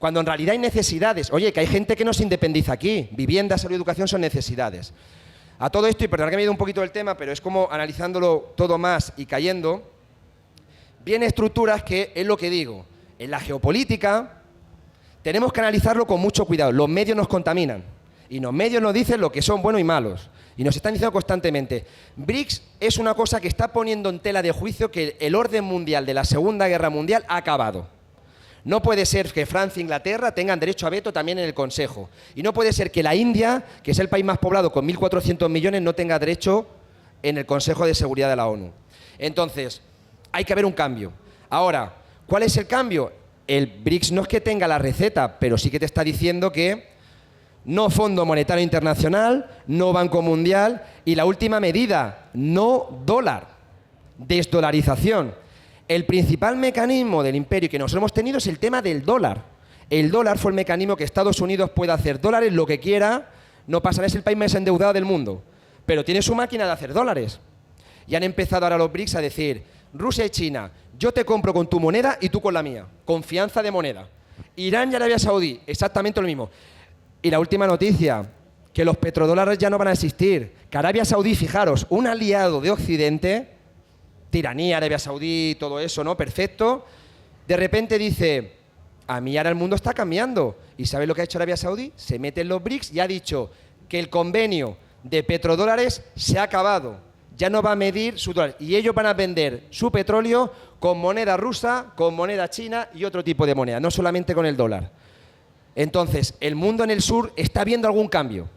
Cuando en realidad hay necesidades. Oye, que hay gente que no se independiza aquí. Vivienda, salud y educación son necesidades. A todo esto, y perdonad que me he ido un poquito del tema, pero es como analizándolo todo más y cayendo, vienen estructuras que, es lo que digo, en la geopolítica tenemos que analizarlo con mucho cuidado. Los medios nos contaminan y los medios nos dicen lo que son buenos y malos. Y nos están diciendo constantemente, BRICS es una cosa que está poniendo en tela de juicio que el orden mundial de la Segunda Guerra Mundial ha acabado. No puede ser que Francia e Inglaterra tengan derecho a veto también en el Consejo. Y no puede ser que la India, que es el país más poblado con 1.400 millones, no tenga derecho en el Consejo de Seguridad de la ONU. Entonces, hay que haber un cambio. Ahora, ¿cuál es el cambio? El BRICS no es que tenga la receta, pero sí que te está diciendo que no Fondo Monetario Internacional, no Banco Mundial y la última medida, no dólar, desdolarización. El principal mecanismo del imperio que nosotros hemos tenido es el tema del dólar. El dólar fue el mecanismo que Estados Unidos puede hacer dólares lo que quiera, no pasa nada, es el país más endeudado del mundo, pero tiene su máquina de hacer dólares. Y han empezado ahora los BRICS a decir, Rusia y China, yo te compro con tu moneda y tú con la mía. Confianza de moneda. Irán y Arabia Saudí, exactamente lo mismo. Y la última noticia, que los petrodólares ya no van a existir. Que Arabia Saudí, fijaros, un aliado de Occidente, tiranía, Arabia Saudí, todo eso, ¿no? Perfecto. De repente dice, a mí ahora el mundo está cambiando. ¿Y sabéis lo que ha hecho Arabia Saudí? Se mete en los BRICS y ha dicho que el convenio de petrodólares se ha acabado. Ya no va a medir su dólar. Y ellos van a vender su petróleo con moneda rusa, con moneda china y otro tipo de moneda, no solamente con el dólar. Entonces, el mundo en el sur está viendo algún cambio.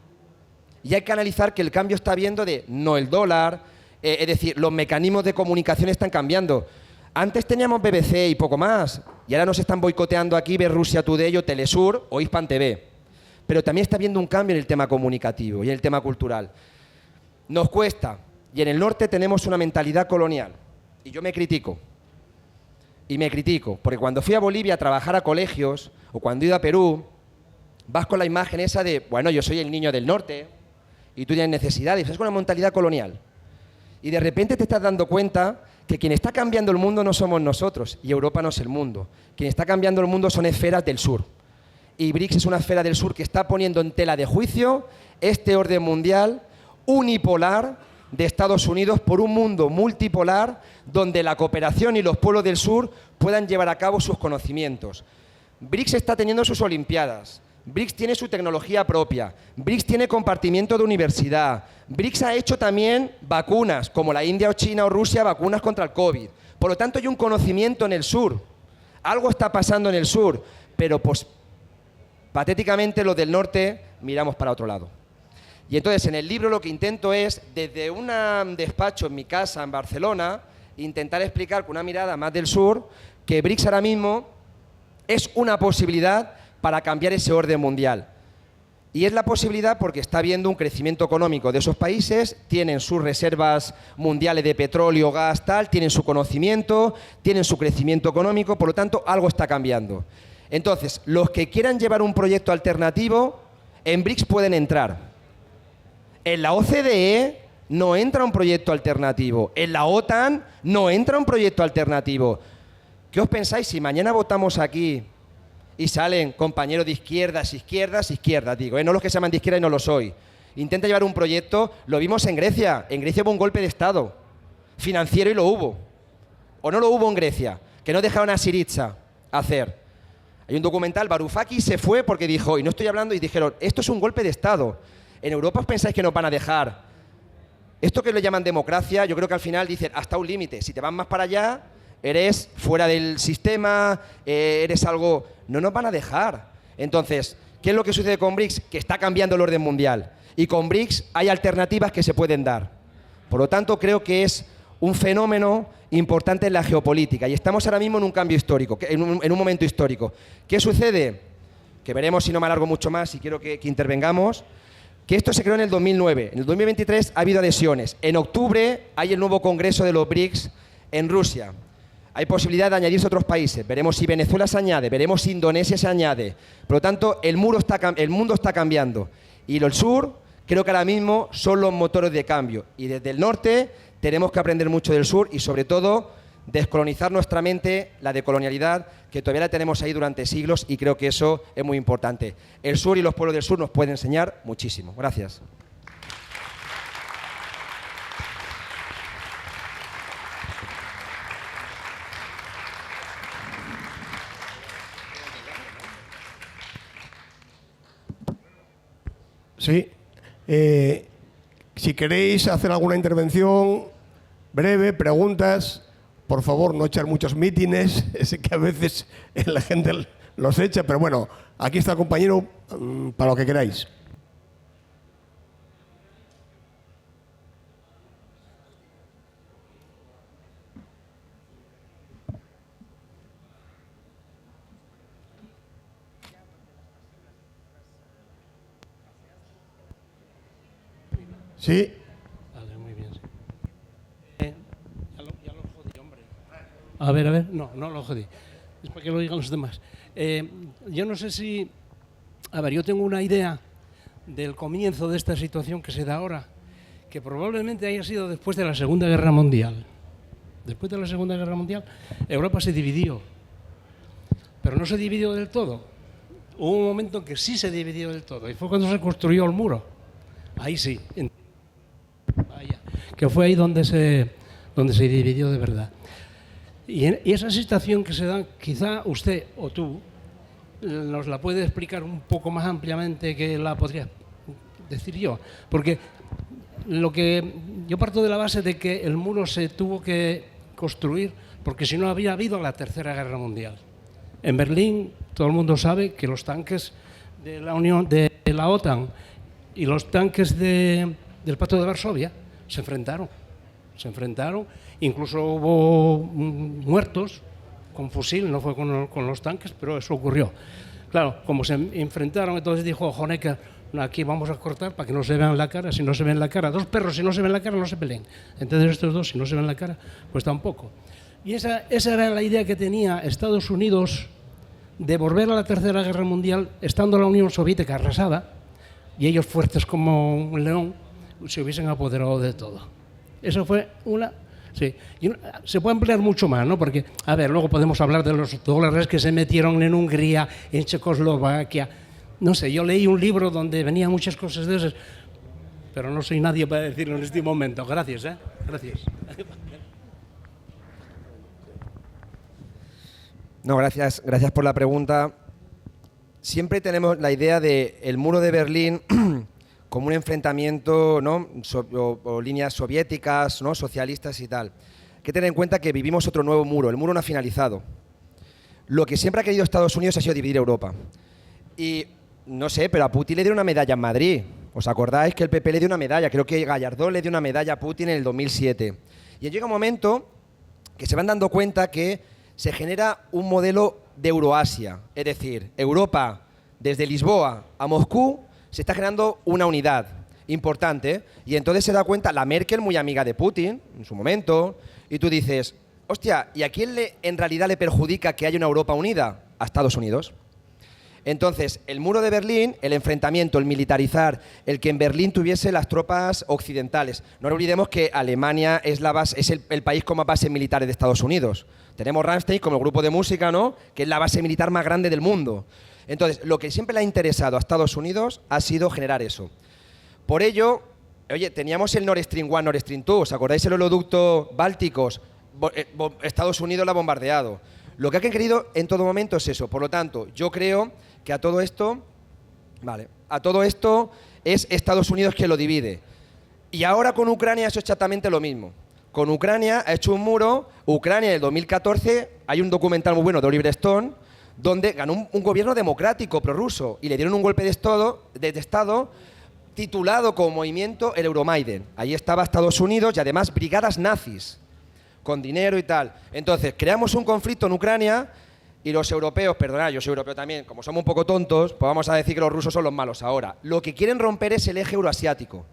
Y hay que analizar que el cambio está viendo de no el dólar, es decir, los mecanismos de comunicación están cambiando. Antes teníamos BBC y poco más, y ahora nos están boicoteando aquí ver Rusia Today o Telesur o Hispan TV. Pero también está habiendo un cambio en el tema comunicativo y en el tema cultural. Nos cuesta. Y en el norte tenemos una mentalidad colonial. Y yo me critico. Y me critico. Porque cuando fui a Bolivia a trabajar a colegios, o cuando he ido a Perú, vas con la imagen esa de, bueno, yo soy el niño del norte, y tú tienes necesidades. Es una mentalidad colonial. Y de repente te estás dando cuenta que quien está cambiando el mundo no somos nosotros, y Europa no es el mundo. Quien está cambiando el mundo son esferas del sur. Y BRICS es una esfera del sur que está poniendo en tela de juicio este orden mundial unipolar de Estados Unidos por un mundo multipolar donde la cooperación y los pueblos del sur puedan llevar a cabo sus conocimientos. BRICS está teniendo sus olimpiadas, BRICS tiene su tecnología propia, BRICS tiene compartimiento de universidad, BRICS ha hecho también vacunas, como la India o China o Rusia, vacunas contra el COVID. Por lo tanto, hay un conocimiento en el sur. Algo está pasando en el sur, pero pues patéticamente los del norte miramos para otro lado. Y entonces en el libro lo que intento es, desde un despacho en mi casa en Barcelona, intentar explicar con una mirada más del sur que BRICS ahora mismo es una posibilidad para cambiar ese orden mundial. Y es la posibilidad porque está habiendo un crecimiento económico de esos países, tienen sus reservas mundiales de petróleo, gas, tal, tienen su conocimiento, tienen su crecimiento económico, por lo tanto algo está cambiando. Entonces, los que quieran llevar un proyecto alternativo, en BRICS pueden entrar. En la OCDE no entra un proyecto alternativo. En la OTAN no entra un proyecto alternativo. ¿Qué os pensáis si mañana votamos aquí y salen compañeros de izquierdas, digo, no los que se llaman de izquierda y no lo soy? Intenta llevar un proyecto, lo vimos en Grecia. En Grecia hubo un golpe de Estado financiero y lo hubo. ¿O no lo hubo en Grecia? Que no dejaron a Syriza hacer. Hay un documental, Varoufakis se fue porque dijo, y no estoy hablando, y dijeron, esto es un golpe de Estado. En Europa os pensáis que nos van a dejar. Esto que lo llaman democracia, yo creo que al final dicen hasta un límite. Si te vas más para allá, eres fuera del sistema, eres algo... No nos van a dejar. Entonces, ¿qué es lo que sucede con BRICS? Que está cambiando el orden mundial. Y con BRICS hay alternativas que se pueden dar. Por lo tanto, creo que es un fenómeno importante en la geopolítica. Y estamos ahora mismo en un cambio histórico, en un momento histórico. ¿Qué sucede? Que veremos si no me alargo mucho más y quiero que intervengamos. Que esto se creó en el 2009. En el 2023 ha habido adhesiones. En octubre hay el nuevo congreso de los BRICS en Rusia. Hay posibilidad de añadirse otros países. Veremos si Venezuela se añade, veremos si Indonesia se añade. Por lo tanto, el mundo está cambiando. Y el sur, creo que ahora mismo son los motores de cambio. Y desde el norte tenemos que aprender mucho del sur y, sobre todo, descolonizar nuestra mente, la decolonialidad, que todavía la tenemos ahí durante siglos y creo que eso es muy importante. El sur y los pueblos del sur nos pueden enseñar muchísimo. Gracias. Sí. Si queréis hacer alguna intervención breve, preguntas, por favor, no echar muchos mítines, sé que a veces la gente los echa, pero bueno, aquí está el compañero para lo que queráis. Sí. Vale, muy bien. Sí. Ya lo jodí, hombre. A ver, no lo jodí. Es para que lo digan los demás. Yo no sé si... A ver, yo tengo una idea del comienzo de esta situación que se da ahora, que probablemente haya sido después de la Segunda Guerra Mundial. Después de la Segunda Guerra Mundial, Europa se dividió, pero no se dividió del todo. Hubo un momento en que sí se dividió del todo, y fue cuando se construyó el muro. Ahí sí. Vaya, que fue ahí donde se dividió de verdad. Y esa situación que se da, quizá usted o tú nos la puede explicar un poco más ampliamente que la podría decir yo, porque yo parto de la base de que el muro se tuvo que construir porque si no había habido la Tercera Guerra Mundial. En Berlín todo el mundo sabe que los tanques de la OTAN y los tanques del Pacto de Varsovia se enfrentaron, incluso hubo muertos con fusil, no fue con los tanques, pero eso ocurrió. Claro, como se enfrentaron, entonces dijo Honecker, aquí vamos a cortar para que no se vean la cara, si no se ven la cara, dos perros si no se ven la cara no se peleen, entonces estos dos si no se ven la cara, pues tampoco. Y esa era la idea que tenía Estados Unidos de volver a la Tercera Guerra Mundial, estando la Unión Soviética arrasada, y ellos fuertes como un león, se hubiesen apoderado de todo. Eso fue una... Sí, y se puede ampliar mucho más, ¿no? Porque, a ver, luego podemos hablar de los dólares que se metieron en Hungría, en Checoslovaquia. No sé, yo leí un libro donde venían muchas cosas de esas, pero no soy nadie para decirlo en este momento. Gracias, ¿eh? Gracias. No, gracias por la pregunta. Siempre tenemos la idea de el muro de Berlín como un enfrentamiento, ¿no? o líneas soviéticas, ¿no? socialistas y tal. Hay que tener en cuenta que vivimos otro nuevo muro, el muro no ha finalizado. Lo que siempre ha querido Estados Unidos ha sido dividir Europa. Y no sé, pero a Putin le dieron una medalla en Madrid. ¿Os acordáis que el PP le dio una medalla? Creo que Gallardón le dio una medalla a Putin en el 2007. Y llega un momento que se van dando cuenta que se genera un modelo de Euroasia. Es decir, Europa, desde Lisboa a Moscú, se está generando una unidad importante y entonces se da cuenta la Merkel, muy amiga de Putin en su momento, y tú dices, hostia, ¿y a quién en realidad le perjudica que haya una Europa unida? A Estados Unidos. Entonces, el muro de Berlín, el enfrentamiento, el militarizar, el que en Berlín tuviese las tropas occidentales. No olvidemos que Alemania es el país con más bases militares de Estados Unidos. Tenemos Rammstein como el grupo de música, ¿no? Que es la base militar más grande del mundo. Entonces, lo que siempre le ha interesado a Estados Unidos ha sido generar eso. Por ello, oye, teníamos el Nord Stream 1, Nord Stream 2, ¿os acordáis el oleoducto bálticos? Estados Unidos lo ha bombardeado. Lo que han querido en todo momento es eso. Por lo tanto, yo creo que a todo esto es Estados Unidos quien lo divide. Y ahora con Ucrania ha hecho exactamente lo mismo. Con Ucrania ha hecho un muro. Ucrania en el 2014, hay un documental muy bueno de Oliver Stone, donde ganó un gobierno democrático prorruso y le dieron un golpe de Estado titulado como movimiento el Euromaidan. Ahí estaba Estados Unidos y además brigadas nazis, con dinero y tal. Entonces, creamos un conflicto en Ucrania y los europeos, perdonad, yo soy europeo también, como somos un poco tontos, pues vamos a decir que los rusos son los malos ahora. Lo que quieren romper es el eje euroasiático.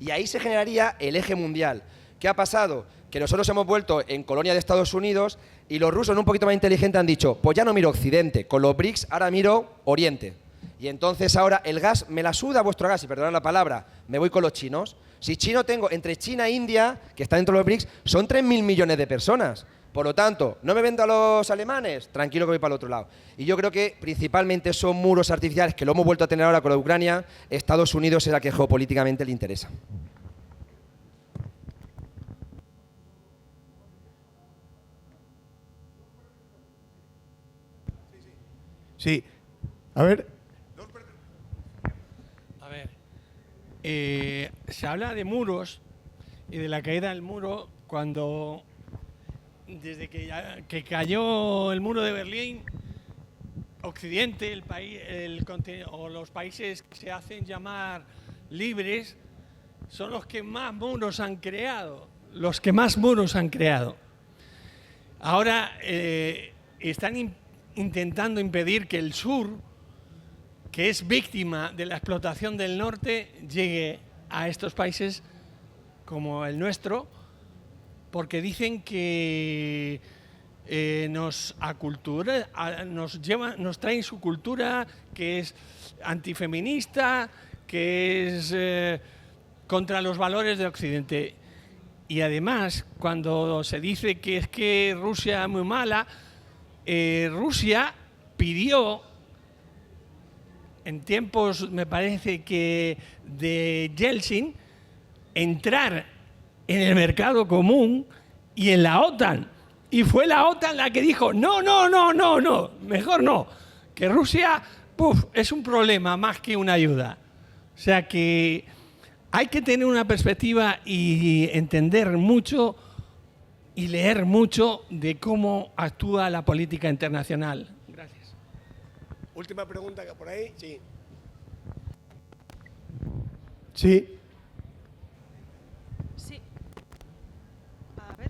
Y ahí se generaría el eje mundial. ¿Qué ha pasado? Que nosotros hemos vuelto en colonia de Estados Unidos y los rusos, un poquito más inteligentes, han dicho, pues ya no miro Occidente, con los BRICS ahora miro Oriente. Y entonces ahora el gas, me la suda vuestro gas, y perdonad la palabra, me voy con los chinos. Si chino tengo, entre China e India, que está dentro de los BRICS, son 3.000 millones de personas. Por lo tanto, no me vendo a los alemanes, tranquilo que voy para el otro lado. Y yo creo que principalmente son muros artificiales, que lo hemos vuelto a tener ahora con la Ucrania. Estados Unidos es la que geopolíticamente le interesa. Sí. A ver. se habla de muros y de la caída del muro cuando, desde que cayó el muro de Berlín, Occidente, el país, o los países que se hacen llamar libres, son los que más muros han creado. Los que más muros han creado. Ahora están intentando impedir que el sur, que es víctima de la explotación del norte, llegue a estos países como el nuestro, porque dicen que nos traen su cultura, que es antifeminista, que es contra los valores de Occidente. Y además, cuando se dice que es que Rusia es muy mala, Rusia pidió, en tiempos, me parece que de Yeltsin, entrar en el mercado común y en la OTAN. Y fue la OTAN la que dijo, no, mejor no, que Rusia es un problema más que una ayuda. O sea que hay que tener una perspectiva y entender mucho y leer mucho de cómo actúa la política internacional. Gracias. Última pregunta que por ahí, sí. Sí. Sí. A ver.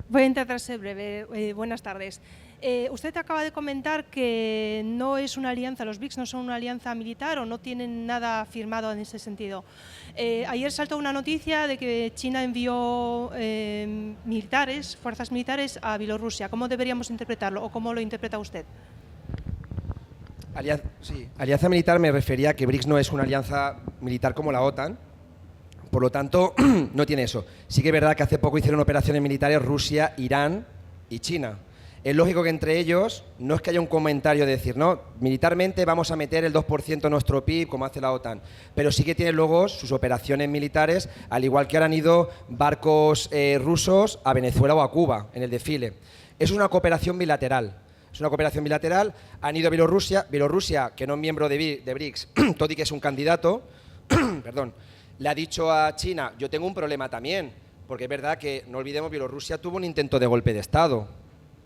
Voy a intentar ser breve. Buenas tardes. Usted acaba de comentar que no es una alianza, los BRICS no son una alianza militar o no tienen nada firmado en ese sentido. Ayer saltó una noticia de que China envió fuerzas militares a Bielorrusia. ¿Cómo deberíamos interpretarlo o cómo lo interpreta usted? Alianza militar me refería a que BRICS no es una alianza militar como la OTAN, por lo tanto no tiene eso. Sí que es verdad que hace poco hicieron operaciones militares Rusia, Irán y China. Es lógico que entre ellos no es que haya un comentario de decir, no, militarmente vamos a meter el 2% de nuestro PIB como hace la OTAN, pero sí que tienen luego sus operaciones militares, al igual que ahora han ido barcos rusos a Venezuela o a Cuba en el desfile. Es una cooperación bilateral. Es una cooperación bilateral, han ido a Bielorrusia, que no es miembro de BRICS, todo y que es un candidato, perdón, le ha dicho a China, yo tengo un problema también, porque es verdad que, no olvidemos, Bielorrusia tuvo un intento de golpe de Estado.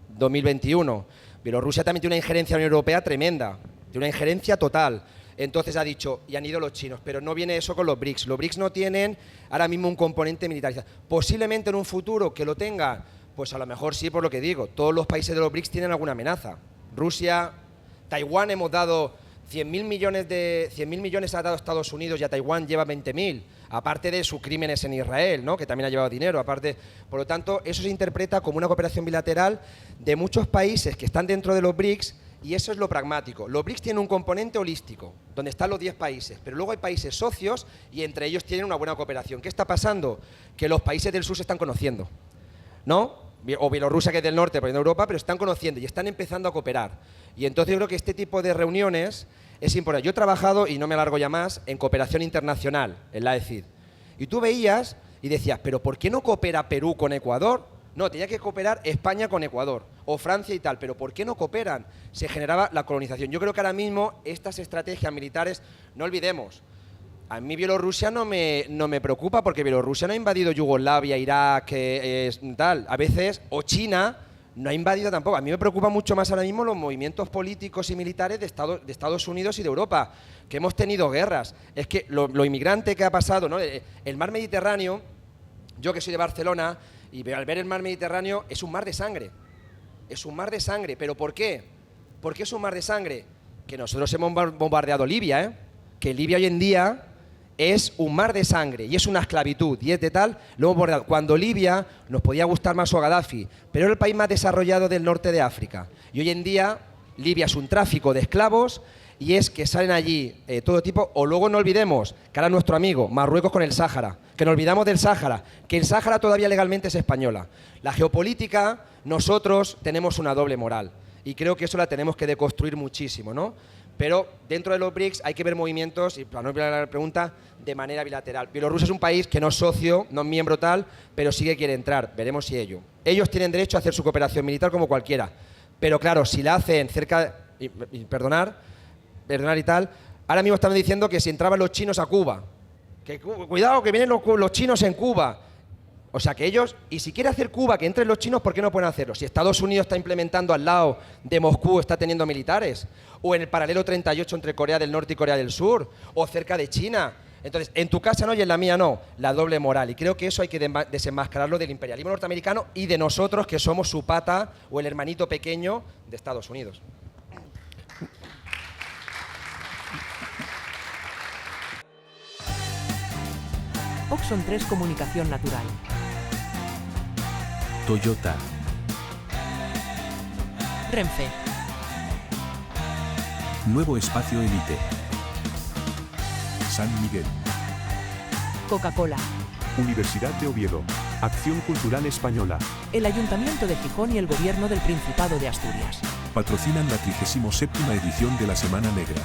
2021. Bielorrusia también tiene una injerencia en la Unión Europea tremenda, tiene una injerencia total. Entonces ha dicho, y han ido los chinos, pero no viene eso con los BRICS. Los BRICS no tienen ahora mismo un componente militarizado. Posiblemente en un futuro que lo tenga, pues a lo mejor sí, por lo que digo. Todos los países de los BRICS tienen alguna amenaza. Rusia, Taiwán hemos dado 100.000 millones ha dado Estados Unidos y a Taiwán lleva 20.000. Aparte de sus crímenes en Israel, ¿no?, que también ha llevado dinero. Aparte, por lo tanto, eso se interpreta como una cooperación bilateral de muchos países que están dentro de los BRICS y eso es lo pragmático. Los BRICS tienen un componente holístico, donde están los 10 países, pero luego hay países socios y entre ellos tienen una buena cooperación. ¿Qué está pasando? Que los países del sur se están conociendo, ¿no? O Bielorrusia, que es del norte, poniendo Europa, pero están conociendo y están empezando a cooperar. Y entonces yo creo que este tipo de reuniones es importante. Yo he trabajado, y no me alargo ya más, en cooperación internacional, en la ECID. Y tú veías y decías, ¿pero por qué no coopera Perú con Ecuador? No, tenía que cooperar España con Ecuador, o Francia y tal, pero ¿por qué no cooperan? Se generaba la colonización. Yo creo que ahora mismo estas estrategias militares, no olvidemos, a mí Bielorrusia no me preocupa porque Bielorrusia no ha invadido Yugoslavia, Irak, tal. A veces, o China no ha invadido tampoco. A mí me preocupa mucho más ahora mismo los movimientos políticos y militares de Estados Unidos y de Europa, que hemos tenido guerras. Es que lo inmigrante que ha pasado, ¿no? El mar Mediterráneo, yo que soy de Barcelona, y al ver el mar Mediterráneo es un mar de sangre. Es un mar de sangre. ¿Pero por qué? ¿Por qué es un mar de sangre? Que nosotros hemos bombardeado Libia, ¿eh? Que Libia hoy en día es un mar de sangre y es una esclavitud y es de tal, lo hemos abordado. Cuando Libia nos podía gustar más o Gaddafi, pero era el país más desarrollado del norte de África. Y hoy en día Libia es un tráfico de esclavos y es que salen allí todo tipo, o luego no olvidemos que ahora nuestro amigo Marruecos con el Sáhara, que nos olvidamos del Sáhara, que el Sáhara todavía legalmente es española. La geopolítica, nosotros tenemos una doble moral y creo que eso la tenemos que deconstruir muchísimo, ¿no? Pero dentro de los BRICS hay que ver movimientos, y para no olvidar la pregunta, de manera bilateral. Bielorrusia es un país que no es socio, no es miembro tal, pero sí que quiere entrar. Veremos si ellos tienen derecho a hacer su cooperación militar como cualquiera. Pero claro, si la hacen cerca, perdonar y tal, Ahora mismo están diciendo que si entraban los chinos a Cuba, que cuidado que vienen los chinos en Cuba. O sea que ellos, y si quiere hacer Cuba que entren los chinos, ¿por qué no pueden hacerlo? Si Estados Unidos está implementando al lado de Moscú, está teniendo militares, o en el paralelo 38 entre Corea del Norte y Corea del Sur, o cerca de China. Entonces, en tu casa no y en la mía no, la doble moral. Y creo que eso hay que desenmascararlo del imperialismo norteamericano y de nosotros que somos su pata o el hermanito pequeño de Estados Unidos. Oxon 3 Comunicación Natural. Toyota. Renfe. Nuevo Espacio Elite. San Miguel. Coca-Cola. Universidad de Oviedo. Acción Cultural Española. El Ayuntamiento de Gijón y el Gobierno del Principado de Asturias. Patrocinan la 37ª edición de la Semana Negra.